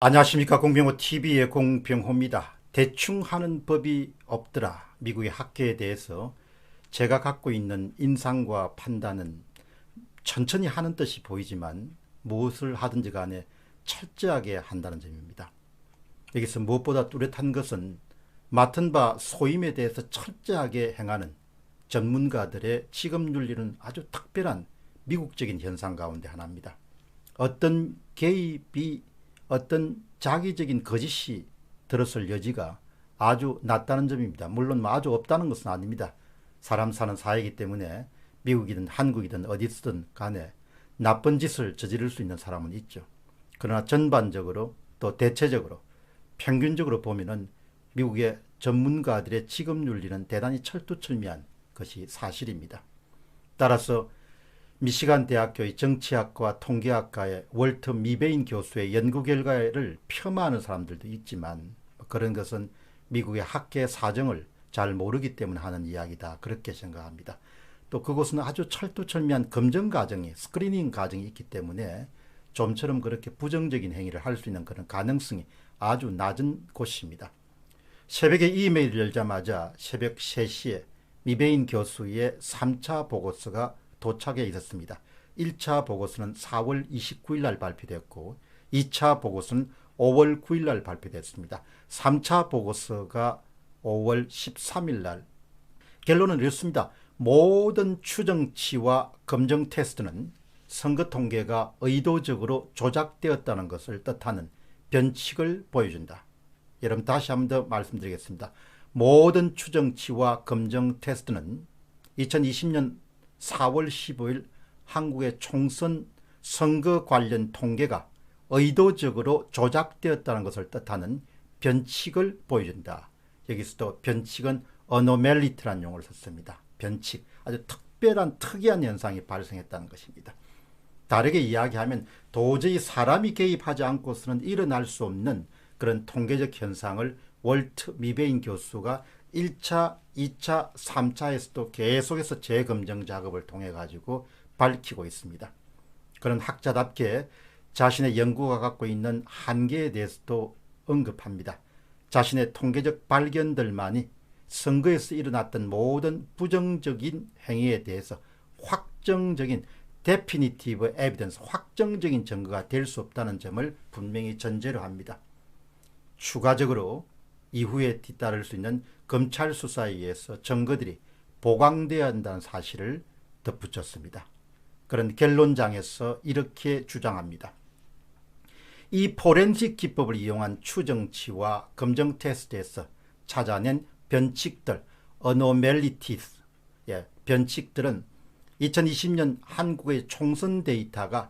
안녕하십니까. 공병호TV의 공병호입니다. 대충 하는 법이 없더라. 미국의 학계에 대해서 제가 갖고 있는 인상과 판단은 천천히 하는 듯이 보이지만 무엇을 하든지 간에 철저하게 한다는 점입니다. 여기서 무엇보다 뚜렷한 것은 맡은 바 소임에 대해서 철저하게 행하는 전문가들의 직업윤리는 아주 특별한 미국적인 현상 가운데 하나입니다. 어떤 개입이 어떤 자기적인 거짓이 들었을 여지가 아주 낮다는 점입니다. 물론 아주 없다는 것은 아닙니다. 사람 사는 사회이기 때문에 미국이든 한국이든 어디서든 간에 나쁜 짓을 저지를 수 있는 사람은 있죠. 그러나 전반적으로 또 대체적으로 평균적으로 보면은 미국의 전문가들의 직업윤리는 대단히 철두철미한 것이 사실입니다. 따라서 미시간 대학교의 정치학과 통계학과의 월터 미베인 교수의 연구 결과를 폄하하는 사람들도 있지만 그런 것은 미국의 학계 사정을 잘 모르기 때문에 하는 이야기다, 그렇게 생각합니다. 또 그곳은 아주 철두철미한 검증 과정이, 스크리닝 과정이 있기 때문에 좀처럼 그렇게 부정적인 행위를 할 수 있는 그런 가능성이 아주 낮은 곳입니다. 새벽에 이메일을 열자마자 새벽 3시에 미베인 교수의 3차 보고서가 도착해 있었습니다. 1차 보고서는 4월 29일 날 발표됐고 2차 보고서는 5월 9일 날 발표됐습니다. 3차 보고서가 5월 13일 날. 결론은 이렇습니다. 모든 추정치와 검증 테스트는 선거 통계가 의도적으로 조작되었다는 것을 뜻하는 변칙을 보여준다. 여러분, 다시 한 번 더 말씀드리겠습니다. 모든 추정치와 검증 테스트는 2020년 4월 15일 한국의 총선 선거 관련 통계가 의도적으로 조작되었다는 것을 뜻하는 변칙을 보여준다. 여기서도 변칙은 어노멜리티라는 용어를 썼습니다. 변칙, 아주 특이한 현상이 발생했다는 것입니다. 다르게 이야기하면 도저히 사람이 개입하지 않고서는 일어날 수 없는 그런 통계적 현상을 월트 미베인 교수가 1차, 2차, 3차에서도 계속해서 재검증 작업을 통해 가지고 밝히고 있습니다. 그런 학자답게 자신의 연구가 갖고 있는 한계에 대해서도 언급합니다. 자신의 통계적 발견들만이 선거에서 일어났던 모든 부정적인 행위에 대해서 확정적인 definitive evidence, 확정적인 증거가 될 수 없다는 점을 분명히 전제로 합니다. 추가적으로 이후에 뒤따를 수 있는 검찰 수사에 의해서 증거들이 보강되어야 한다는 사실을 덧붙였습니다. 그런 결론장에서 이렇게 주장합니다. 이 포렌식 기법을 이용한 추정치와 검증 테스트에서 찾아낸 변칙들, anomalies, 변칙들은 2020년 한국의 총선 데이터가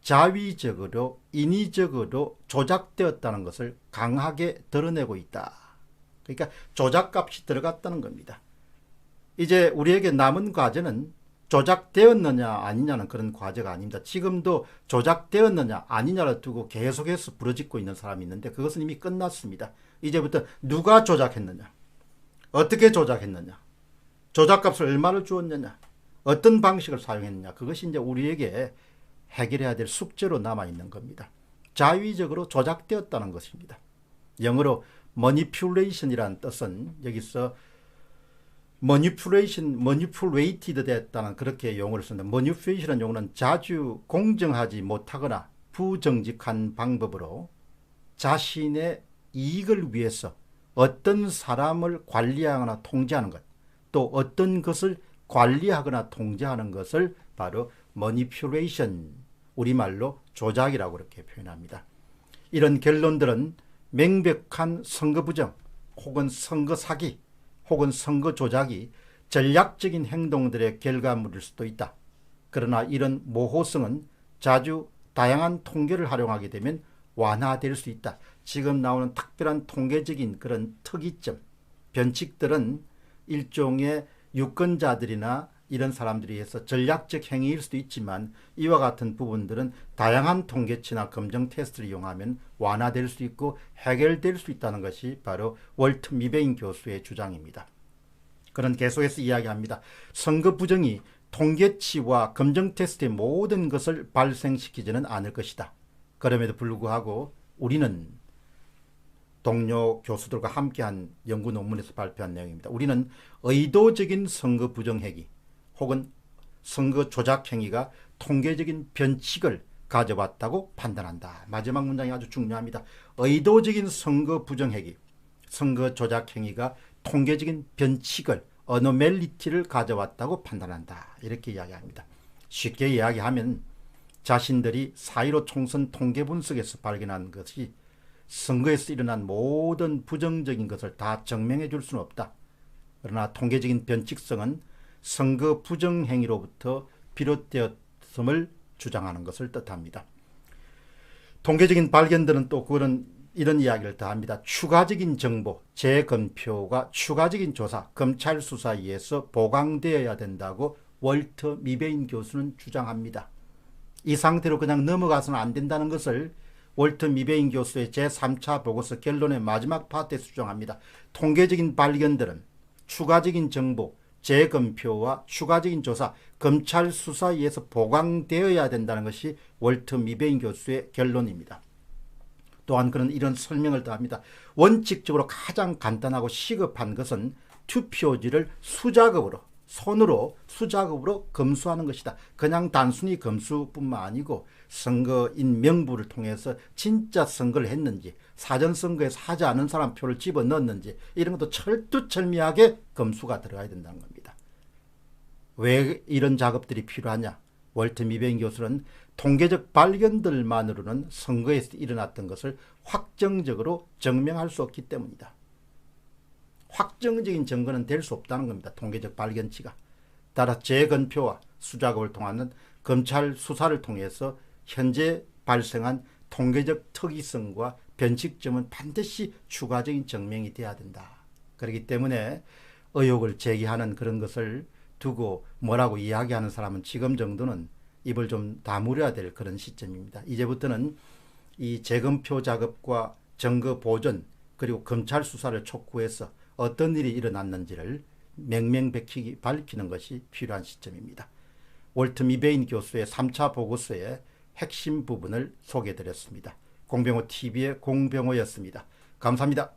자위적으로 인위적으로 조작되었다는 것을 강하게 드러내고 있다. 그러니까 조작값이 들어갔다는 겁니다. 이제 우리에게 남은 과제는 조작되었느냐 아니냐는 그런 과제가 아닙니다. 지금도 조작되었느냐 아니냐를 두고 계속해서 부러짓고 있는 사람이 있는데 그것은 이미 끝났습니다. 이제부터 누가 조작했느냐, 어떻게 조작했느냐, 조작값을 얼마를 주었느냐, 어떤 방식을 사용했느냐, 그것이 이제 우리에게 해결해야 될 숙제로 남아있는 겁니다. 자위적으로 조작되었다는 것입니다. 영어로 manipulation이라는 뜻은 여기서 manipulated 됐다는 그렇게 용어를 쓰는데, manipulation이라는 용어는 자주 공정하지 못하거나 부정직한 방법으로 자신의 이익을 위해서 어떤 사람을 관리하거나 통제하는 것, 또 어떤 것을 관리하거나 통제하는 것을 바로 manipulation, 우리말로 조작이라고 그렇게 표현합니다. 이런 결론들은 명백한 선거 부정 혹은 선거 사기 혹은 선거 조작이 전략적인 행동들의 결과물일 수도 있다. 그러나 이런 모호성은 자주 다양한 통계를 활용하게 되면 완화될 수 있다. 지금 나오는 특별한 통계적인 그런 특이점, 변칙들은 일종의 유권자들이나 이런 사람들에 의해서 전략적 행위일 수도 있지만 이와 같은 부분들은 다양한 통계치나 검증 테스트를 이용하면 완화될 수 있고 해결될 수 있다는 것이 바로 월트 미베인 교수의 주장입니다. 그는 계속해서 이야기합니다. 선거 부정이 통계치와 검증 테스트의 모든 것을 발생시키지는 않을 것이다. 그럼에도 불구하고 우리는 동료 교수들과 함께한 연구 논문에서 발표한 내용입니다. 우리는 의도적인 선거 부정행위 혹은 선거 조작 행위가 통계적인 변칙을 가져왔다고 판단한다. 마지막 문장이 아주 중요합니다. 의도적인 선거 부정행위, 선거 조작 행위가 통계적인 변칙을 어노멜리티를 가져왔다고 판단한다. 이렇게 이야기합니다. 쉽게 이야기하면 자신들이 4.15 총선 통계 분석에서 발견한 것이 선거에서 일어난 모든 부정적인 것을 다 증명해 줄 수는 없다. 그러나 통계적인 변칙성은 선거 부정행위로부터 비롯되었음을 주장하는 것을 뜻합니다. 통계적인 발견들은 또 그런 이런 이야기를 더합니다. 추가적인 정보, 재검표가 추가적인 조사, 검찰 수사에 의해서 보강되어야 된다고 월터 미베인 교수는 주장합니다. 이 상태로 그냥 넘어가서는 안 된다는 것을 월터 미베인 교수의 제3차 보고서 결론의 마지막 파트에서 주장합니다. 통계적인 발견들은 추가적인 정보, 재검표와 추가적인 조사, 검찰 수사에 의해서 보강되어야 된다는 것이 월터 미베인 교수의 결론입니다. 또한 그는 이런 설명을 더합니다. 원칙적으로 가장 간단하고 시급한 것은 투표지를 수작업으로, 손으로 수작업으로 검수하는 것이다. 그냥 단순히 검수뿐만 아니고 선거인 명부를 통해서 진짜 선거를 했는지, 사전선거에서 하지 않은 사람 표를 집어넣었는지 이런 것도 철두철미하게 검수가 들어가야 된다는 겁니다. 왜 이런 작업들이 필요하냐? 월터 미베인 교수는 통계적 발견들만으로는 선거에서 일어났던 것을 확정적으로 증명할 수 없기 때문이다. 확정적인 증거는 될 수 없다는 겁니다. 통계적 발견치가. 따라 재검표와 수작업을 통하는 검찰 수사를 통해서 현재 발생한 통계적 특이성과 변칙점은 반드시 추가적인 증명이 돼야 된다. 그렇기 때문에 의혹을 제기하는 그런 것을 두고 뭐라고 이야기하는 사람은 지금 정도는 입을 좀 다물어야 될 그런 시점입니다. 이제부터는 이 재검표 작업과 증거 보존 그리고 검찰 수사를 촉구해서 어떤 일이 일어났는지를 명명백히 밝히는 것이 필요한 시점입니다. 월터 미베인 교수의 3차 보고서의 핵심 부분을 소개해드렸습니다. 공병호 TV의 공병호였습니다. 감사합니다.